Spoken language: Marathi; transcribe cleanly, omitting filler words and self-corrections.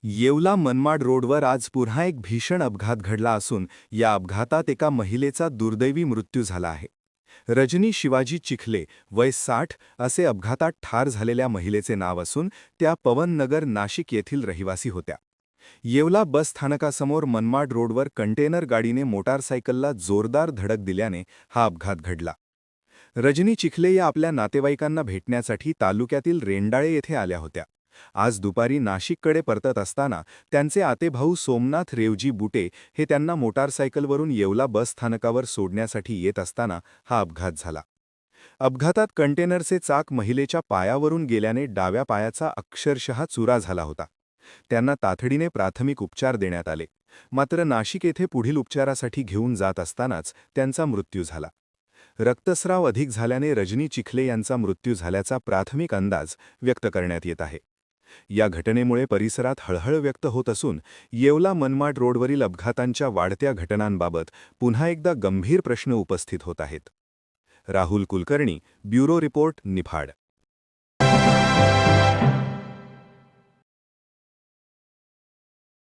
येवला मनमाड रोडवर आज पुन्हा एक भीषण अपघात घडला असून या अपघातात एका महिलेचा दुर्दैवी मृत्यू झाला आहे. रजनी शिवाजी चिखले, वय 60, असे अपघातात ठार झालेल्या महिलेचे नाव असून त्या पवननगर, नाशिक येथील रहिवासी होत्या. येवला बस स्थानकासमोर मनमाड रोडवर कंटेनर गाडीने मोटारसायकलला जोरदार धडक दिल्याने हा अपघात घडला. रजनी चिखले या आपल्या नातेवाईकांना भेटण्यासाठी तालुक्यातील रेंडाळे येथे आल्या होत्या. आज दुपारी नाशिककडे परतत असताना त्यांचे आतेभाऊ सोमनाथ रेवजी बुटे हे त्यांना मोटारसायकलवरून येवला बस स्थानकावर सोडण्यासाठी येत असताना हा अपघात झाला. अपघातात कंटेनरचे चाक महिलेच्या पायावरून गेल्याने डाव्या पायाचा अक्षरशः चुरा झाला होता. त्यांना तातडीने प्राथमिक उपचार देण्यात आले. मात्र नाशिक येथे पुढील उपचारासाठी घेऊन जात असतानाच त्यांचा मृत्यू झाला. रक्तस्राव अधिक झाल्याने रजनी चिखले यांचा मृत्यू झाल्याचा प्राथमिक अंदाज व्यक्त करण्यात येत आहे. या घटनेमुळे परिसरात हळहळ व्यक्त होत असून येवला मनमाड रोडवरील अपघातांच्या वाढत्या घटनांबाबत पुन्हा एकदा गंभीर प्रश्न उपस्थित होत आहेत. Rahul Kulkarni, bureau report, Niphad.